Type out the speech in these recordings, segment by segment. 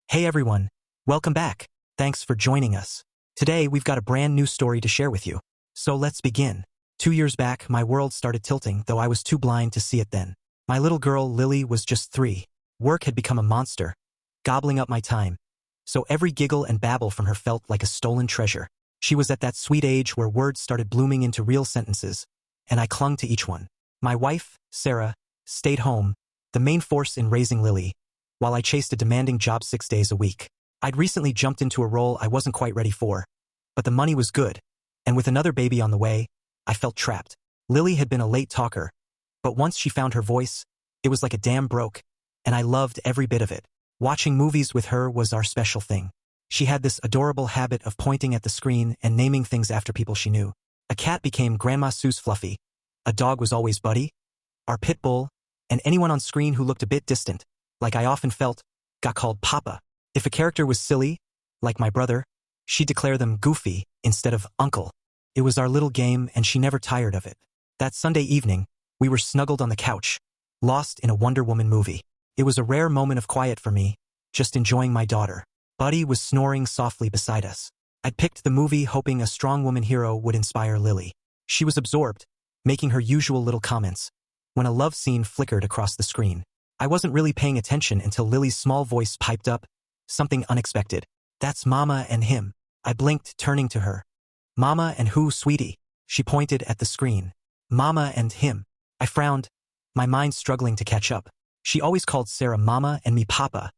Hey everyone, welcome back. Thanks for joining us. Today we've got a brand new story to share with you. So let's begin. 2 years back, my world started tilting, though I was too blind to see it then. My little girl, Lily, was just 3. Work had become a monster, gobbling up my time. So every giggle and babble from her felt like a stolen treasure. She was at that sweet age where words started blooming into real sentences, and I clung to each one. My wife, Sarah, stayed home, the main force in raising Lily, while I chased a demanding job 6 days a week. I'd recently jumped into a role I wasn't quite ready for, but the money was good, and with another baby on the way, I felt trapped. Lily had been a late talker, but once she found her voice, it was like a dam broke, and I loved every bit of it. Watching movies with her was our special thing. She had this adorable habit of pointing at the screen and naming things after people she knew. A cat became Grandma Sue's Fluffy, a dog was always Buddy, our pit bull, and anyone on screen who looked a bit distant, like I often felt, got called Papa. If a character was silly, like my brother, she'd declare them Goofy instead of Uncle. It was our little game, and she never tired of it. That Sunday evening, we were snuggled on the couch, lost in a Wonder Woman movie. It was a rare moment of quiet for me, just enjoying my daughter. Buddy was snoring softly beside us. I'd picked the movie hoping a strong woman hero would inspire Lily. She was absorbed, making her usual little comments, when a love scene flickered across the screen. I wasn't really paying attention until Lily's small voice piped up, something unexpected. "That's Mama and him." I blinked, turning to her. "Mama and who, sweetie?" She pointed at the screen. "Mama and him." I frowned, my mind struggling to catch up. She always called Sarah Mama and me Papa.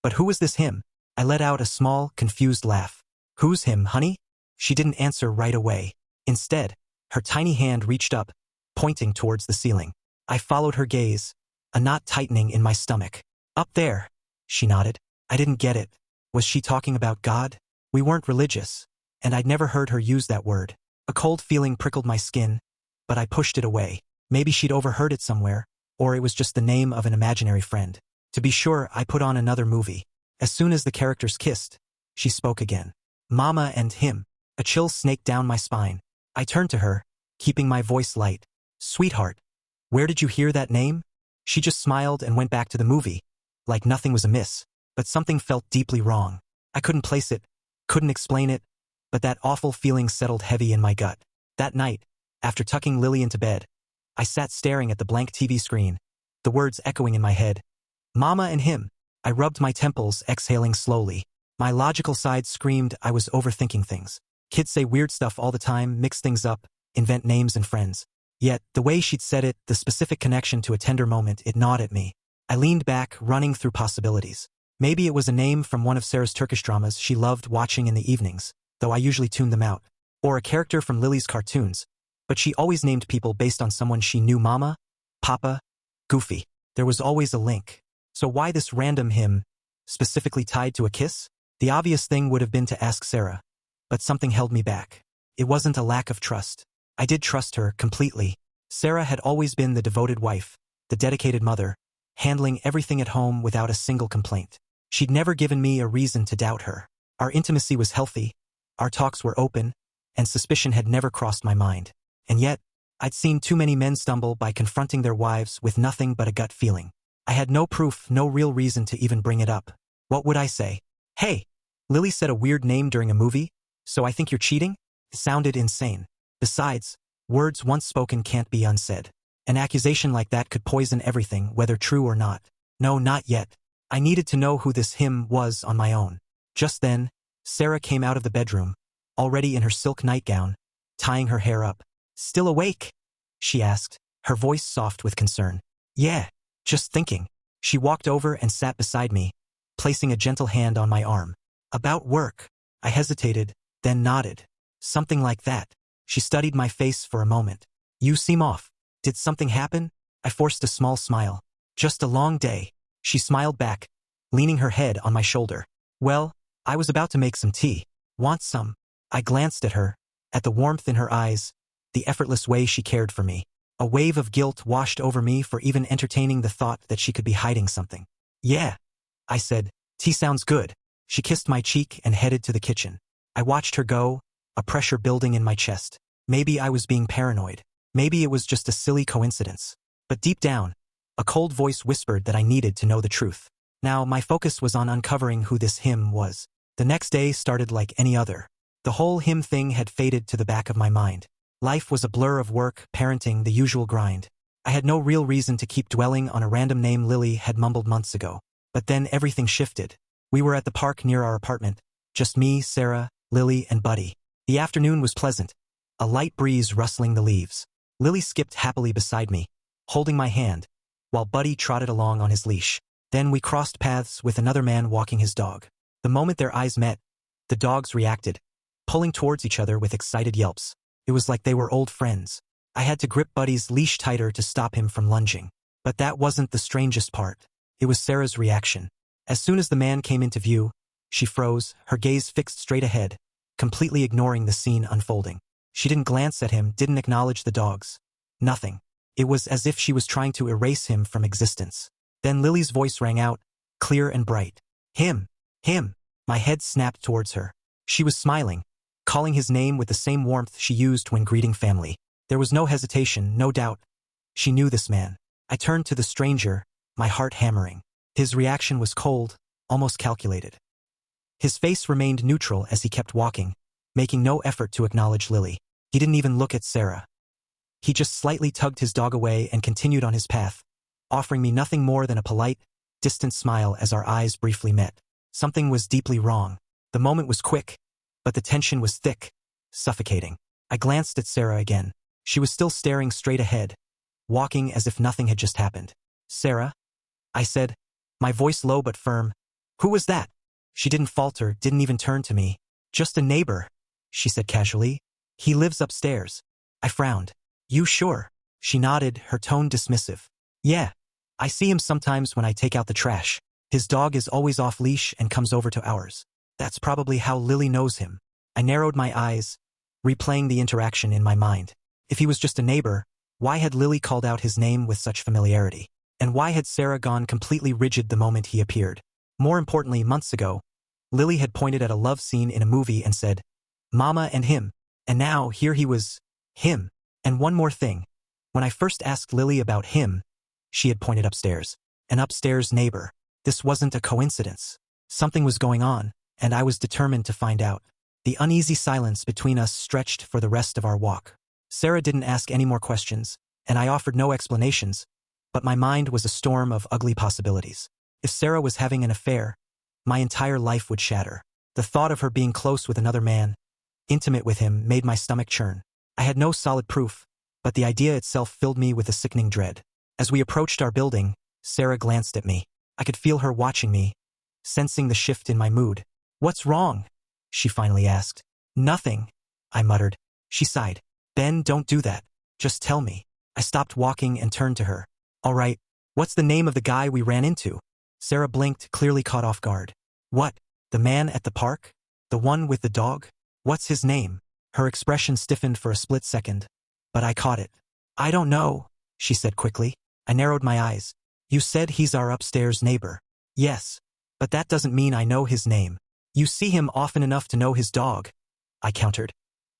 But who was this him? I let out a small, confused laugh. "Who's him, honey?" She didn't answer right away. Instead, her tiny hand reached up, pointing towards the ceiling. I followed her gaze, a knot tightening in my stomach. "Up there," she nodded. I didn't get it. Was she talking about God? We weren't religious, and I'd never heard her use that word. A cold feeling prickled my skin, but I pushed it away. Maybe she'd overheard it somewhere, or it was just the name of an imaginary friend. To be sure, I put on another movie. As soon as the characters kissed, she spoke again. "Mama and him." A chill snaked down my spine. I turned to her, keeping my voice light. "Sweetheart, where did you hear that name?" She just smiled and went back to the movie, like nothing was amiss. But something felt deeply wrong. I couldn't place it, couldn't explain it, but that awful feeling settled heavy in my gut. That night, after tucking Lily into bed, I sat staring at the blank TV screen, the words echoing in my head. "Mama and him." I rubbed my temples, exhaling slowly. My logical side screamed I was overthinking things. Kids say weird stuff all the time, mix things up, invent names and friends. Yet, the way she'd said it, the specific connection to a tender moment, it gnawed at me. I leaned back, running through possibilities. Maybe it was a name from one of Sarah's Turkish dramas she loved watching in the evenings, though I usually tuned them out. Or a character from Lily's cartoons, but she always named people based on someone she knew. Mama, Papa, Goofy. There was always a link. So why this random him, specifically tied to a kiss? The obvious thing would have been to ask Sarah, but something held me back. It wasn't a lack of trust. I did trust her completely. Sarah had always been the devoted wife, the dedicated mother, handling everything at home without a single complaint. She'd never given me a reason to doubt her. Our intimacy was healthy, our talks were open, and suspicion had never crossed my mind. And yet, I'd seen too many men stumble by confronting their wives with nothing but a gut feeling. I had no proof, no real reason to even bring it up. What would I say? "Hey, Lily said a weird name during a movie, so I think you're cheating?" It sounded insane. Besides, words once spoken can't be unsaid. An accusation like that could poison everything, whether true or not. No, not yet. I needed to know who this him was on my own. Just then, Sarah came out of the bedroom, already in her silk nightgown, tying her hair up. "Still awake?" she asked, her voice soft with concern. "Yeah, just thinking." She walked over and sat beside me, placing a gentle hand on my arm. "About work." I hesitated, then nodded. "Something like that." She studied my face for a moment. "You seem off. Did something happen?" I forced a small smile. "Just a long day." She smiled back, leaning her head on my shoulder. "Well, I was about to make some tea. Want some?" I glanced at her, at the warmth in her eyes, the effortless way she cared for me. A wave of guilt washed over me for even entertaining the thought that she could be hiding something. "Yeah," I said. "Tea sounds good." She kissed my cheek and headed to the kitchen. I watched her go, a pressure building in my chest. Maybe I was being paranoid. Maybe it was just a silly coincidence. But deep down, a cold voice whispered that I needed to know the truth. Now, my focus was on uncovering who this him was. The next day started like any other. The whole him thing had faded to the back of my mind. Life was a blur of work, parenting, the usual grind. I had no real reason to keep dwelling on a random name Lily had mumbled months ago. But then everything shifted. We were at the park near our apartment. Just me, Sarah, Lily, and Buddy. The afternoon was pleasant. A light breeze rustling the leaves. Lily skipped happily beside me, holding my hand, while Buddy trotted along on his leash. Then we crossed paths with another man walking his dog. The moment their eyes met, the dogs reacted, pulling towards each other with excited yelps. It was like they were old friends. I had to grip Buddy's leash tighter to stop him from lunging. But that wasn't the strangest part. It was Sarah's reaction. As soon as the man came into view, she froze, her gaze fixed straight ahead, completely ignoring the scene unfolding. She didn't glance at him, didn't acknowledge the dogs. Nothing. It was as if she was trying to erase him from existence. Then Lily's voice rang out, clear and bright. Him. Him. My head snapped towards her. She was smiling, calling his name with the same warmth she used when greeting family. There was no hesitation, no doubt. She knew this man. I turned to the stranger, my heart hammering. His reaction was cold, almost calculated. His face remained neutral as he kept walking, making no effort to acknowledge Lily. He didn't even look at Sarah. He just slightly tugged his dog away and continued on his path, offering me nothing more than a polite, distant smile as our eyes briefly met. Something was deeply wrong. The moment was quick, but the tension was thick, suffocating. I glanced at Sarah again. She was still staring straight ahead, walking as if nothing had just happened. Sarah? I said, my voice low but firm. Who was that? She didn't falter, didn't even turn to me. Just a neighbor, she said casually. He lives upstairs. I frowned. You sure? She nodded, her tone dismissive. Yeah. I see him sometimes when I take out the trash. His dog is always off leash and comes over to ours. That's probably how Lily knows him. I narrowed my eyes, replaying the interaction in my mind. If he was just a neighbor, why had Lily called out his name with such familiarity? And why had Sarah gone completely rigid the moment he appeared? More importantly, months ago, Lily had pointed at a love scene in a movie and said, Mama and him. And now, here he was, him. And one more thing. When I first asked Lily about him, she had pointed upstairs. An upstairs neighbor. This wasn't a coincidence. Something was going on, and I was determined to find out. The uneasy silence between us stretched for the rest of our walk. Sarah didn't ask any more questions, and I offered no explanations, but my mind was a storm of ugly possibilities. If Sarah was having an affair, my entire life would shatter. The thought of her being close with another man, intimate with him, made my stomach churn. I had no solid proof, but the idea itself filled me with a sickening dread. As we approached our building, Sarah glanced at me. I could feel her watching me, sensing the shift in my mood. What's wrong? She finally asked. Nothing, I muttered. She sighed. Ben, don't do that. Just tell me. I stopped walking and turned to her. All right, what's the name of the guy we ran into? Sarah blinked, clearly caught off guard. What? The man at the park? The one with the dog? What's his name? Her expression stiffened for a split second, but I caught it. I don't know, she said quickly. I narrowed my eyes. You said he's our upstairs neighbor. Yes, but that doesn't mean I know his name. You see him often enough to know his dog, I countered.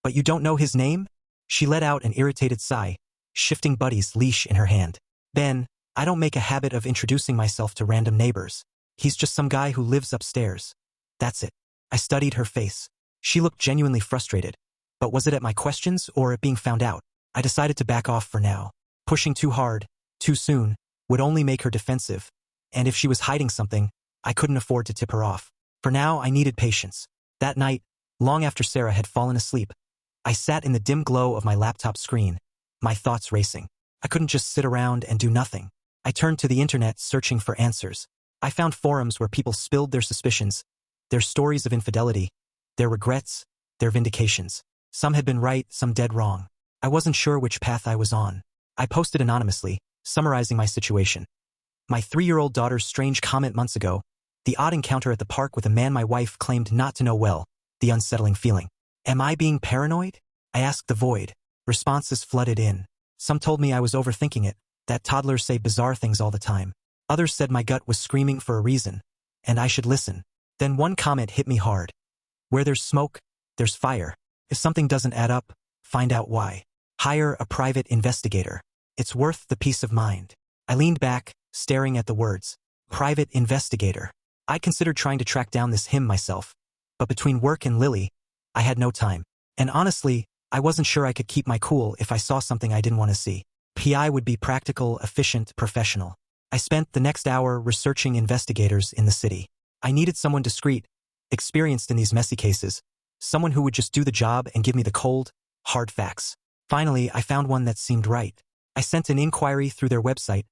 But you don't know his name? She let out an irritated sigh, shifting Buddy's leash in her hand. Ben, I don't make a habit of introducing myself to random neighbors. He's just some guy who lives upstairs. That's it. I studied her face. She looked genuinely frustrated. But was it at my questions or at being found out? I decided to back off for now. Pushing too hard, too soon, would only make her defensive. And if she was hiding something, I couldn't afford to tip her off. For now, I needed patience. That night, long after Sarah had fallen asleep, I sat in the dim glow of my laptop screen, my thoughts racing. I couldn't just sit around and do nothing. I turned to the internet searching for answers. I found forums where people spilled their suspicions, their stories of infidelity, their regrets, their vindications. Some had been right, some dead wrong. I wasn't sure which path I was on. I posted anonymously, summarizing my situation. My 3-year-old daughter's strange comment months ago, the odd encounter at the park with a man my wife claimed not to know well, the unsettling feeling. Am I being paranoid? I asked the void. Responses flooded in. Some told me I was overthinking it, that toddlers say bizarre things all the time. Others said my gut was screaming for a reason, and I should listen. Then one comment hit me hard. Where there's smoke, there's fire. If something doesn't add up, find out why. Hire a private investigator. It's worth the peace of mind. I leaned back, staring at the words. Private investigator. I considered trying to track down this him myself, but between work and Lily, I had no time. And honestly, I wasn't sure I could keep my cool if I saw something I didn't want to see. PI would be practical, efficient, professional. I spent the next hour researching investigators in the city. I needed someone discreet, experienced in these messy cases, someone who would just do the job and give me the cold, hard facts. Finally, I found one that seemed right. I sent an inquiry through their website,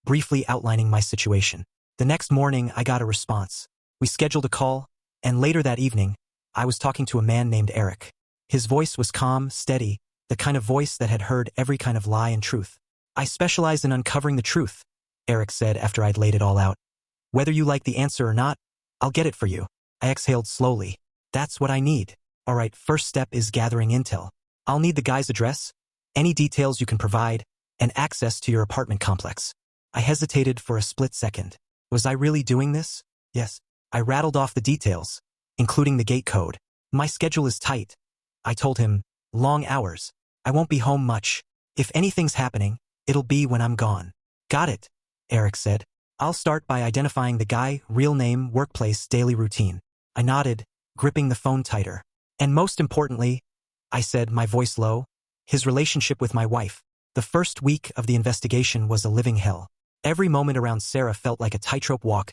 briefly outlining my situation. The next morning, I got a response. We scheduled a call, and later that evening, I was talking to a man named Eric. His voice was calm, steady, the kind of voice that had heard every kind of lie and truth. I specialize in uncovering the truth, Eric said after I'd laid it all out. Whether you like the answer or not, I'll get it for you. I exhaled slowly. That's what I need. All right, first step is gathering intel. I'll need the guy's address, any details you can provide, and access to your apartment complex. I hesitated for a split second. Was I really doing this? Yes. I rattled off the details, including the gate code. My schedule is tight. I told him, long hours. I won't be home much. If anything's happening, it'll be when I'm gone. Got it, Eric said. I'll start by identifying the guy, real name, workplace, daily routine. I nodded, gripping the phone tighter. And most importantly, I said, my voice low, his relationship with my wife. The first week of the investigation was a living hell. Every moment around Sarah felt like a tightrope walk,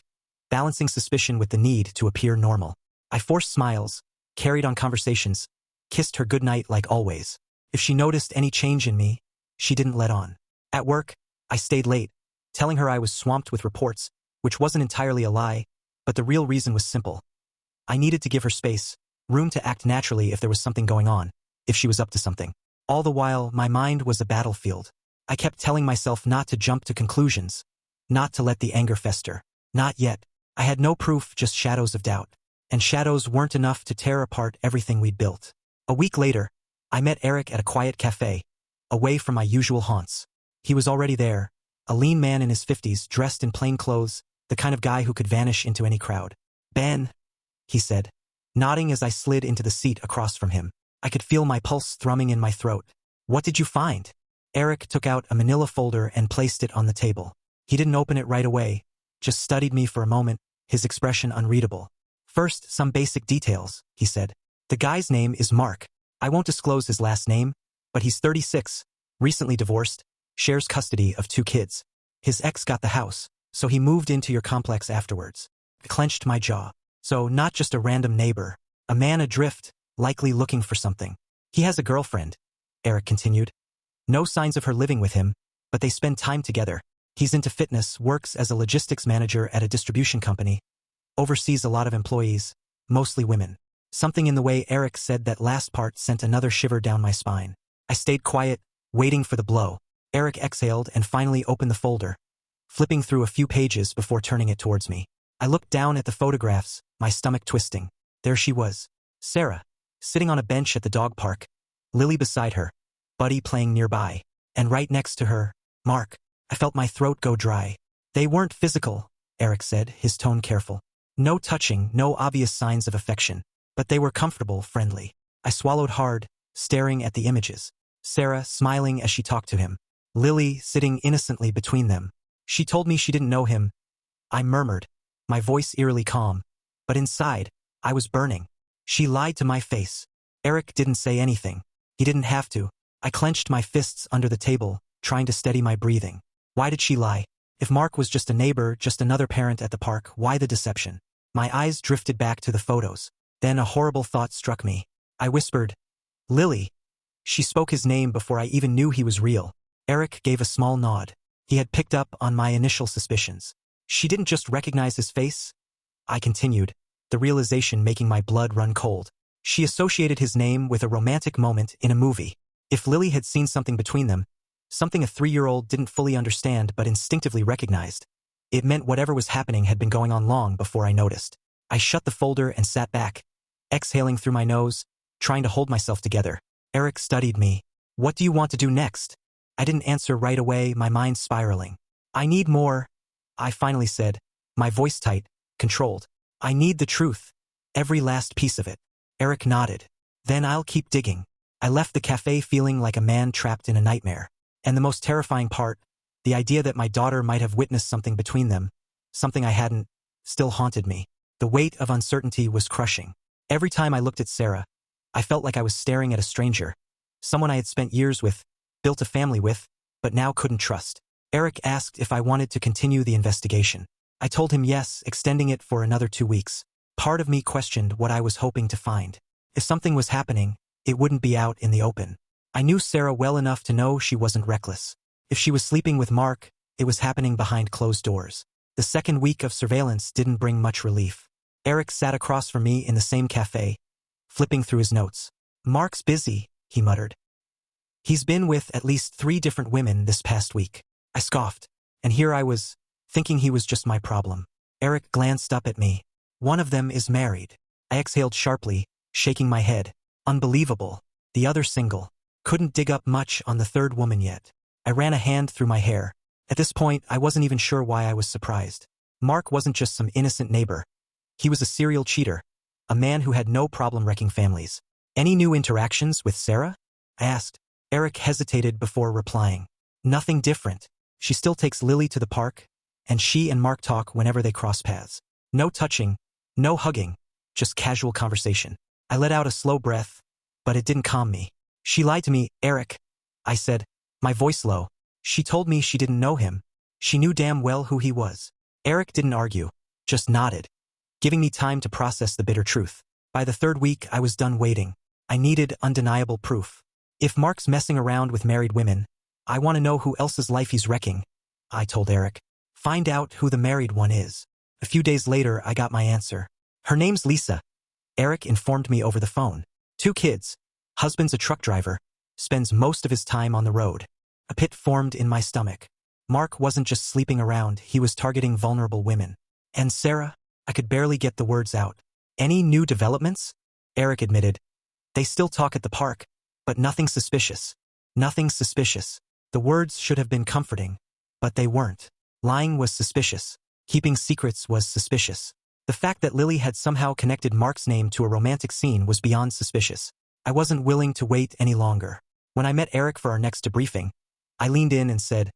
balancing suspicion with the need to appear normal. I forced smiles, carried on conversations, kissed her goodnight like always. If she noticed any change in me, she didn't let on. At work, I stayed late, telling her I was swamped with reports, which wasn't entirely a lie, but the real reason was simple. I needed to give her space, room to act naturally if there was something going on, if she was up to something. All the while, my mind was a battlefield. I kept telling myself not to jump to conclusions, not to let the anger fester. Not yet. I had no proof, just shadows of doubt. And shadows weren't enough to tear apart everything we'd built. A week later, I met Eric at a quiet cafe, away from my usual haunts. He was already there, a lean man in his 50s, dressed in plain clothes, the kind of guy who could vanish into any crowd. Ben, he said, nodding as I slid into the seat across from him. I could feel my pulse thrumming in my throat. What did you find? Eric took out a manila folder and placed it on the table. He didn't open it right away, just studied me for a moment, his expression unreadable. First, some basic details, he said. The guy's name is Mark. I won't disclose his last name, but he's 36, recently divorced, shares custody of 2 kids. His ex got the house, so he moved into your complex afterwards. I clenched my jaw. So not just a random neighbor, a man adrift, likely looking for something. He has a girlfriend, Eric continued. No signs of her living with him, but they spend time together. He's into fitness, works as a logistics manager at a distribution company, oversees a lot of employees, mostly women. Something in the way Eric said that last part sent another shiver down my spine. I stayed quiet, waiting for the blow. Eric exhaled and finally opened the folder, flipping through a few pages before turning it towards me. I looked down at the photographs, my stomach twisting. There she was, Sarah, sitting on a bench at the dog park, Lily beside her, Buddy playing nearby, and right next to her, Mark. I felt my throat go dry. They weren't physical, Eric said, his tone careful. No touching, no obvious signs of affection, but they were comfortable, friendly. I swallowed hard, staring at the images. Sarah smiling as she talked to him. Lily sitting innocently between them. She told me she didn't know him. I murmured, my voice eerily calm, but inside, I was burning. She lied to my face. Eric didn't say anything. He didn't have to. I clenched my fists under the table, trying to steady my breathing. Why did she lie? If Mark was just a neighbor, just another parent at the park, why the deception? My eyes drifted back to the photos. Then a horrible thought struck me. I whispered, Lily. She spoke his name before I even knew he was real. Eric gave a small nod. He had picked up on my initial suspicions. She didn't just recognize his face. I continued, the realization making my blood run cold. She associated his name with a romantic moment in a movie. If Lily had seen something between them, something a 3-year-old didn't fully understand but instinctively recognized, it meant whatever was happening had been going on long before I noticed. I shut the folder and sat back, exhaling through my nose, trying to hold myself together. Eric studied me. What do you want to do next? I didn't answer right away, my mind spiraling. I need more, I finally said, my voice tight, controlled. I need the truth. Every last piece of it. Eric nodded. Then I'll keep digging. I left the cafe feeling like a man trapped in a nightmare. And the most terrifying part, the idea that my daughter might have witnessed something between them, something I hadn't, still haunted me. The weight of uncertainty was crushing. Every time I looked at Sarah, I felt like I was staring at a stranger, someone I had spent years with, built a family with, but now couldn't trust. Eric asked if I wanted to continue the investigation. I told him yes, extending it for another 2 weeks. Part of me questioned what I was hoping to find. If something was happening, it wouldn't be out in the open. I knew Sarah well enough to know she wasn't reckless. If she was sleeping with Mark, it was happening behind closed doors. The second week of surveillance didn't bring much relief. Eric sat across from me in the same cafe, flipping through his notes. "Mark's busy," he muttered. "He's been with at least 3 different women this past week." I scoffed, and here I was, thinking he was just my problem. Eric glanced up at me. "One of them is married." I exhaled sharply, shaking my head. Unbelievable. The other single. Couldn't dig up much on the third woman yet. I ran a hand through my hair. At this point, I wasn't even sure why I was surprised. Mark wasn't just some innocent neighbor. He was a serial cheater, a man who had no problem wrecking families. "Any new interactions with Sarah?" I asked. Eric hesitated before replying. "Nothing different. She still takes Lily to the park, and she and Mark talk whenever they cross paths. No touching, no hugging, just casual conversation." I let out a slow breath, but it didn't calm me. "She lied to me, Eric," I said, my voice low. "She told me she didn't know him. She knew damn well who he was." Eric didn't argue, just nodded, giving me time to process the bitter truth. By the 3rd week, I was done waiting. I needed undeniable proof. "If Mark's messing around with married women, I want to know who else's life he's wrecking," I told Eric. "Find out who the married one is." A few days later, I got my answer. "Her name's Lisa," Eric informed me over the phone. 2 kids. Husband's a truck driver. Spends most of his time on the road. A pit formed in my stomach. Mark wasn't just sleeping around, he was targeting vulnerable women. "And Sarah?" I could barely get the words out. "Any new developments?" Eric admitted. "They still talk at the park, but nothing suspicious." Nothing suspicious. The words should have been comforting, but they weren't. Lying was suspicious. Keeping secrets was suspicious. The fact that Lily had somehow connected Mark's name to a romantic scene was beyond suspicious. I wasn't willing to wait any longer. When I met Eric for our next debriefing, I leaned in and said,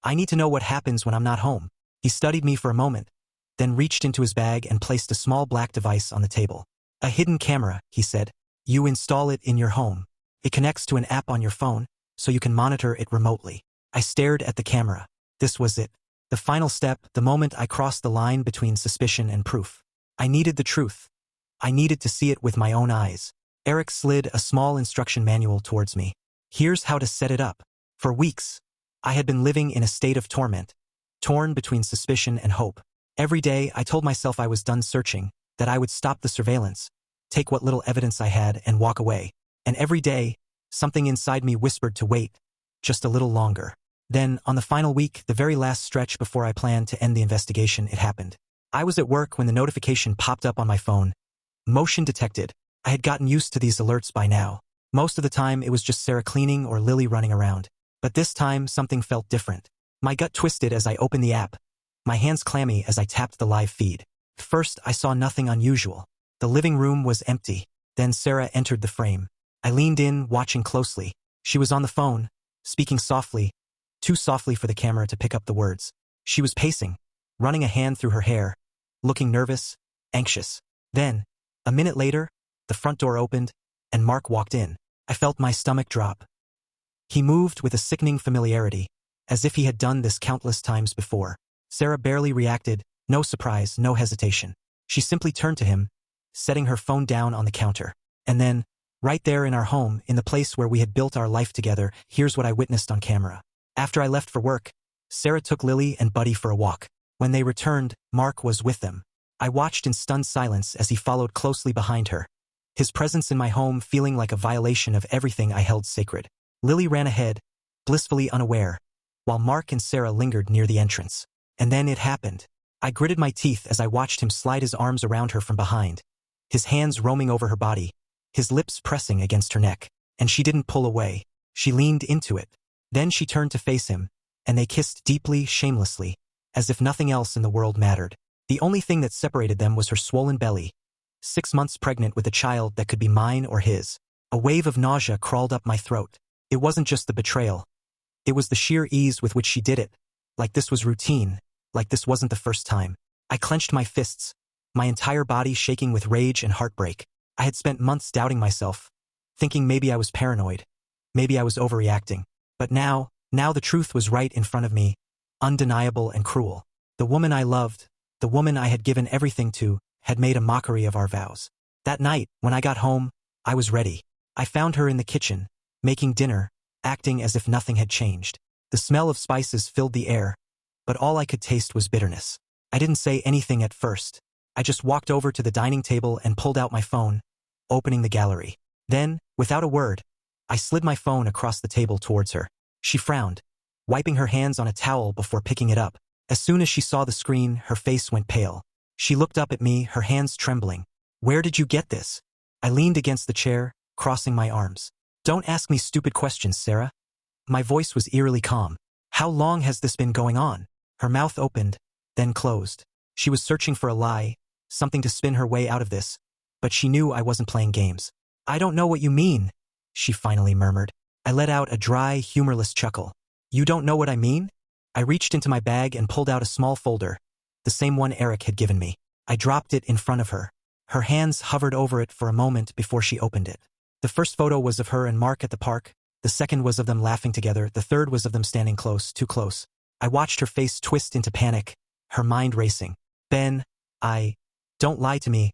"I need to know what happens when I'm not home." He studied me for a moment, then reached into his bag and placed a small black device on the table. "A hidden camera," he said. "You install it in your home. It connects to an app on your phone, so you can monitor it remotely." I stared at the camera. This was it. The final step, the moment I crossed the line between suspicion and proof. I needed the truth. I needed to see it with my own eyes. Eric slid a small instruction manual towards me. "Here's how to set it up." For weeks, I had been living in a state of torment, torn between suspicion and hope. Every day, I told myself I was done searching, that I would stop the surveillance, take what little evidence I had, and walk away. And every day, something inside me whispered to wait, just a little longer. Then, on the final week, the very last stretch before I planned to end the investigation, it happened. I was at work when the notification popped up on my phone. Motion detected. I had gotten used to these alerts by now. Most of the time, it was just Sarah cleaning or Lily running around. But this time, something felt different. My gut twisted as I opened the app, my hands clammy as I tapped the live feed. First, I saw nothing unusual. The living room was empty. Then Sarah entered the frame. I leaned in, watching closely. She was on the phone, speaking softly, too softly for the camera to pick up the words. She was pacing, running a hand through her hair, looking nervous, anxious. Then, a minute later, the front door opened, and Mark walked in. I felt my stomach drop. He moved with a sickening familiarity, as if he had done this countless times before. Sarah barely reacted, no surprise, no hesitation. She simply turned to him, setting her phone down on the counter. And then, right there in our home, in the place where we had built our life together, here's what I witnessed on camera. After I left for work, Sarah took Lily and Buddy for a walk. When they returned, Mark was with them. I watched in stunned silence as he followed closely behind her, his presence in my home feeling like a violation of everything I held sacred. Lily ran ahead, blissfully unaware, while Mark and Sarah lingered near the entrance. And then it happened. I gritted my teeth as I watched him slide his arms around her from behind, his hands roaming over her body, his lips pressing against her neck. And she didn't pull away. She leaned into it. Then she turned to face him, and they kissed deeply, shamelessly, as if nothing else in the world mattered. The only thing that separated them was her swollen belly, 6 months pregnant with a child that could be mine or his. A wave of nausea crawled up my throat. It wasn't just the betrayal. It was the sheer ease with which she did it, like this was routine, like this wasn't the first time. I clenched my fists, my entire body shaking with rage and heartbreak. I had spent months doubting myself, thinking maybe I was paranoid, maybe I was overreacting. But now the truth was right in front of me, undeniable and cruel. The woman I loved, the woman I had given everything to, had made a mockery of our vows. That night, when I got home, I was ready. I found her in the kitchen, making dinner, acting as if nothing had changed. The smell of spices filled the air, but all I could taste was bitterness. I didn't say anything at first. I just walked over to the dining table and pulled out my phone, opening the gallery. Then, without a word, I slid my phone across the table towards her. She frowned, wiping her hands on a towel before picking it up. As soon as she saw the screen, her face went pale. She looked up at me, her hands trembling. "Where did you get this?" I leaned against the chair, crossing my arms. "Don't ask me stupid questions, Sarah." My voice was eerily calm. "How long has this been going on?" Her mouth opened, then closed. She was searching for a lie, something to spin her way out of this, but she knew I wasn't playing games. "I don't know what you mean," she finally murmured. I let out a dry, humorless chuckle. "You don't know what I mean?" I reached into my bag and pulled out a small folder, the same one Eric had given me. I dropped it in front of her. Her hands hovered over it for a moment before she opened it. The first photo was of her and Mark at the park. The second was of them laughing together. The third was of them standing close, too close. I watched her face twist into panic, her mind racing. "Ben, don't lie to me."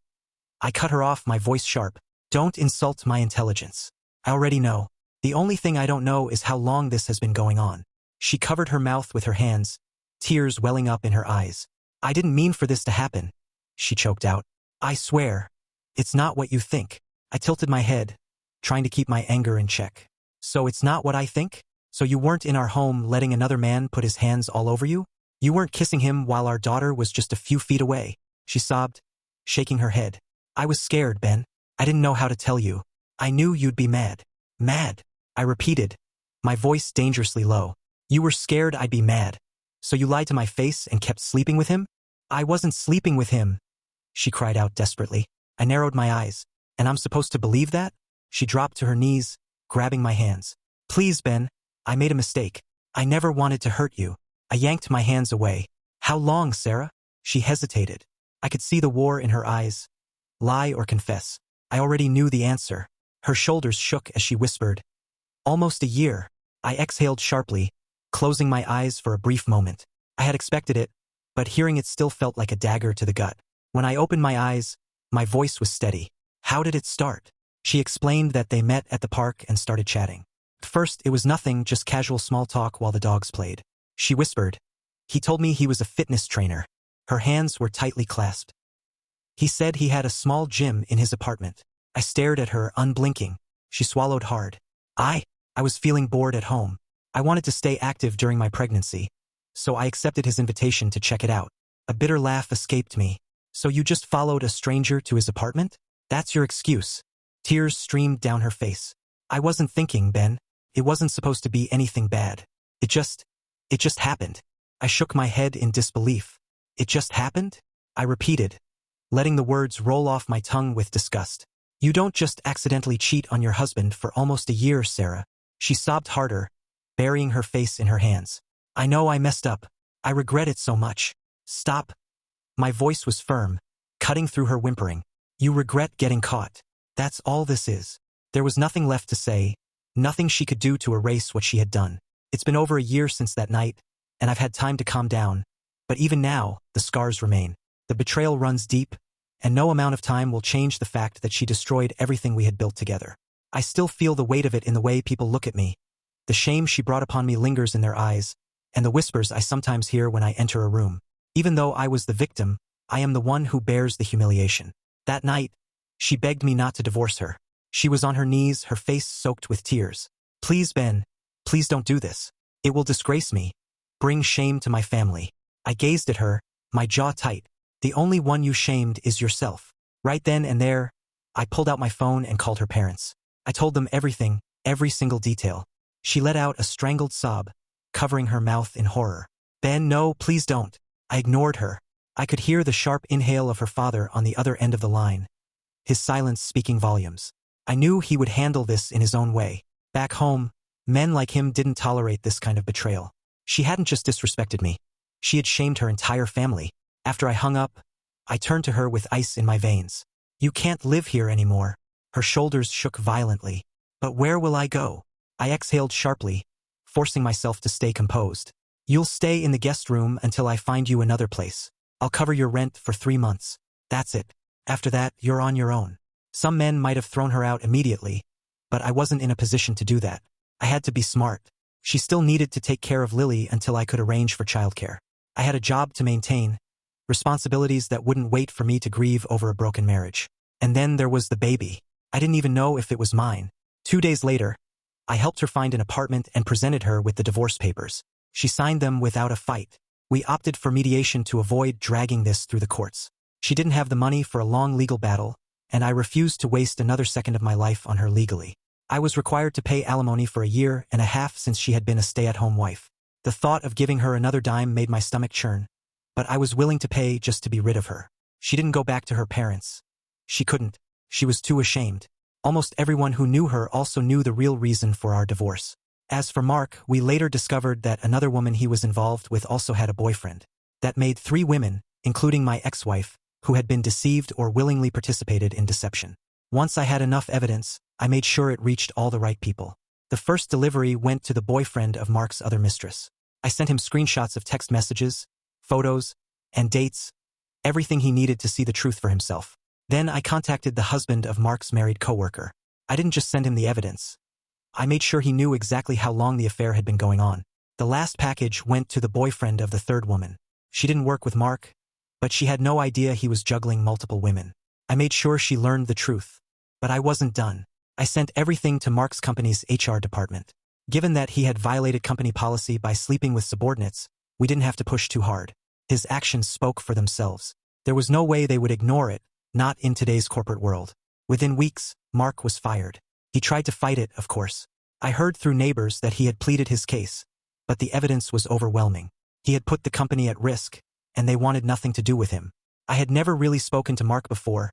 I cut her off, my voice sharp. "Don't insult my intelligence. I already know. The only thing I don't know is how long this has been going on." She covered her mouth with her hands, tears welling up in her eyes. "I didn't mean for this to happen," she choked out. "I swear, it's not what you think." I tilted my head, trying to keep my anger in check. "So it's not what I think? So you weren't in our home letting another man put his hands all over you? You weren't kissing him while our daughter was just a few feet away?" She sobbed, shaking her head. "I was scared, Ben. I didn't know how to tell you. I knew you'd be mad." "Mad?" I repeated, my voice dangerously low. "You were scared I'd be mad. So you lied to my face and kept sleeping with him?" "I wasn't sleeping with him," she cried out desperately. I narrowed my eyes. "And I'm supposed to believe that?" She dropped to her knees, grabbing my hands. "Please, Ben, I made a mistake. I never wanted to hurt you." I yanked my hands away. "How long, Sarah?" She hesitated. I could see the war in her eyes. Lie or confess? I already knew the answer. Her shoulders shook as she whispered, "Almost a year." I exhaled sharply, closing my eyes for a brief moment. I had expected it, but hearing it still felt like a dagger to the gut. When I opened my eyes, my voice was steady. "How did it start?" She explained that they met at the park and started chatting. At first, it was nothing, just casual small talk while the dogs played. She whispered, "He told me he was a fitness trainer." Her hands were tightly clasped. "He said he had a small gym in his apartment." I stared at her, unblinking. She swallowed hard. I was feeling bored at home. I wanted to stay active during my pregnancy, so I accepted his invitation to check it out. A bitter laugh escaped me. "So you just followed a stranger to his apartment? That's your excuse?" Tears streamed down her face. "I wasn't thinking, Ben. It wasn't supposed to be anything bad. It just happened." I shook my head in disbelief. "It just happened?" I repeated, letting the words roll off my tongue with disgust. "You don't just accidentally cheat on your husband for almost a year, Sarah." She sobbed harder, burying her face in her hands. "I know I messed up. I regret it so much." "Stop." My voice was firm, cutting through her whimpering. "You regret getting caught. That's all this is." There was nothing left to say, nothing she could do to erase what she had done. It's been over a year since that night, and I've had time to calm down. But even now, the scars remain. The betrayal runs deep, and no amount of time will change the fact that she destroyed everything we had built together. I still feel the weight of it in the way people look at me. The shame she brought upon me lingers in their eyes, and the whispers I sometimes hear when I enter a room. Even though I was the victim, I am the one who bears the humiliation. That night, she begged me not to divorce her. She was on her knees, her face soaked with tears. "Please, Ben, please don't do this. It will disgrace me, bring shame to my family." I gazed at her, my jaw tight. "The only one you shamed is yourself." Right then and there, I pulled out my phone and called her parents. I told them everything, every single detail. She let out a strangled sob, covering her mouth in horror. "Ben, no, please don't." I ignored her. I could hear the sharp inhale of her father on the other end of the line, his silence speaking volumes. I knew he would handle this in his own way. Back home, men like him didn't tolerate this kind of betrayal. She hadn't just disrespected me. She had shamed her entire family. After I hung up, I turned to her with ice in my veins. You can't live here anymore. Her shoulders shook violently. But where will I go? I exhaled sharply, forcing myself to stay composed. You'll stay in the guest room until I find you another place. I'll cover your rent for 3 months. That's it. After that, you're on your own. Some men might have thrown her out immediately, but I wasn't in a position to do that. I had to be smart. She still needed to take care of Lily until I could arrange for childcare. I had a job to maintain, responsibilities that wouldn't wait for me to grieve over a broken marriage. And then there was the baby. I didn't even know if it was mine. 2 days later, I helped her find an apartment and presented her with the divorce papers. She signed them without a fight. We opted for mediation to avoid dragging this through the courts. She didn't have the money for a long legal battle, and I refused to waste another second of my life on her legally. I was required to pay alimony for 1.5 years since she had been a stay-at-home wife. The thought of giving her another dime made my stomach churn, but I was willing to pay just to be rid of her. She didn't go back to her parents. She couldn't. She was too ashamed. Almost everyone who knew her also knew the real reason for our divorce. As for Mark, we later discovered that another woman he was involved with also had a boyfriend. That made 3 women, including my ex-wife, who had been deceived or willingly participated in deception. Once I had enough evidence, I made sure it reached all the right people. The first delivery went to the boyfriend of Mark's other mistress. I sent him screenshots of text messages, photos, and dates, everything he needed to see the truth for himself. Then I contacted the husband of Mark's married coworker. I didn't just send him the evidence. I made sure he knew exactly how long the affair had been going on. The last package went to the boyfriend of the third woman. She didn't work with Mark, but she had no idea he was juggling multiple women. I made sure she learned the truth. But I wasn't done. I sent everything to Mark's company's HR department. Given that he had violated company policy by sleeping with subordinates, we didn't have to push too hard. His actions spoke for themselves. There was no way they would ignore it, not in today's corporate world. Within weeks, Mark was fired. He tried to fight it, of course. I heard through neighbors that he had pleaded his case, but the evidence was overwhelming. He had put the company at risk, and they wanted nothing to do with him. I had never really spoken to Mark before,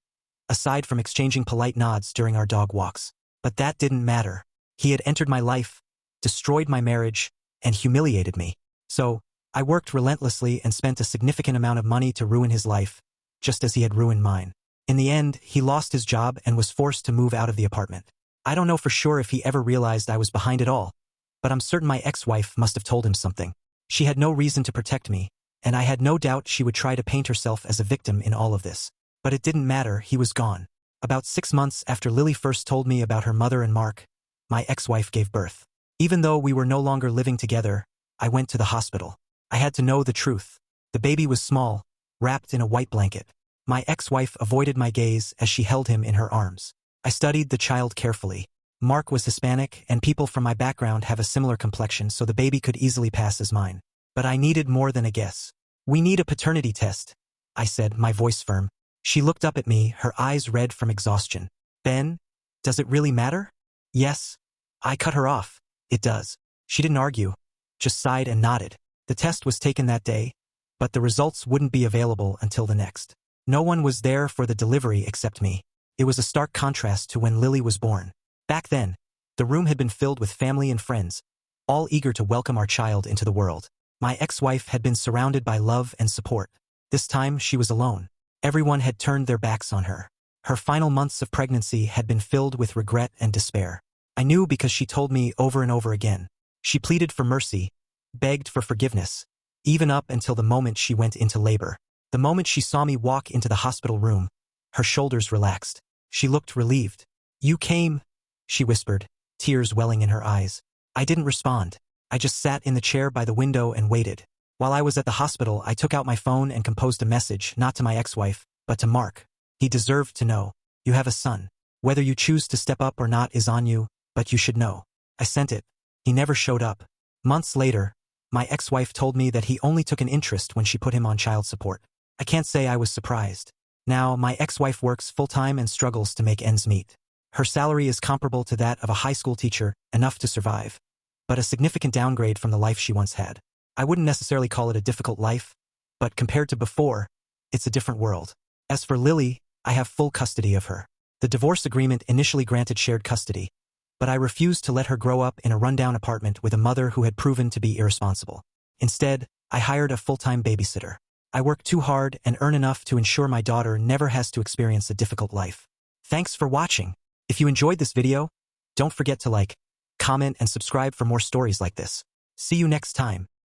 aside from exchanging polite nods during our dog walks. But that didn't matter. He had entered my life, destroyed my marriage, and humiliated me. So, I worked relentlessly and spent a significant amount of money to ruin his life, just as he had ruined mine. In the end, he lost his job and was forced to move out of the apartment. I don't know for sure if he ever realized I was behind it all, but I'm certain my ex-wife must have told him something. She had no reason to protect me, and I had no doubt she would try to paint herself as a victim in all of this. But it didn't matter, he was gone. About 6 months after Lily first told me about her mother and Mark, my ex-wife gave birth. Even though we were no longer living together, I went to the hospital. I had to know the truth. The baby was small, wrapped in a white blanket. My ex-wife avoided my gaze as she held him in her arms. I studied the child carefully. Mark was Hispanic, and people from my background have a similar complexion, so the baby could easily pass as mine. But I needed more than a guess. We need a paternity test, I said, my voice firm. She looked up at me, her eyes red from exhaustion. Ben, does it really matter? Yes. I cut her off. It does. She didn't argue, just sighed and nodded. The test was taken that day, but the results wouldn't be available until the next. No one was there for the delivery except me. It was a stark contrast to when Lily was born. Back then, the room had been filled with family and friends, all eager to welcome our child into the world. My ex-wife had been surrounded by love and support. This time, she was alone. Everyone had turned their backs on her. Her final months of pregnancy had been filled with regret and despair. I knew because she told me over and over again. She pleaded for mercy, begged for forgiveness, even up until the moment she went into labor. The moment she saw me walk into the hospital room, her shoulders relaxed. She looked relieved. You came, she whispered, tears welling in her eyes. I didn't respond. I just sat in the chair by the window and waited. While I was at the hospital, I took out my phone and composed a message, not to my ex-wife, but to Mark. He deserved to know. You have a son. Whether you choose to step up or not is on you, but you should know. I sent it. He never showed up. Months later, my ex-wife told me that he only took an interest when she put him on child support. I can't say I was surprised. Now, my ex-wife works full-time and struggles to make ends meet. Her salary is comparable to that of a high school teacher, enough to survive, but a significant downgrade from the life she once had. I wouldn't necessarily call it a difficult life, but compared to before, it's a different world. As for Lily, I have full custody of her. The divorce agreement initially granted shared custody, but I refused to let her grow up in a rundown apartment with a mother who had proven to be irresponsible. Instead, I hired a full-time babysitter. I work too hard and earn enough to ensure my daughter never has to experience a difficult life. Thanks for watching. If you enjoyed this video, don't forget to like, comment, and subscribe for more stories like this. See you next time.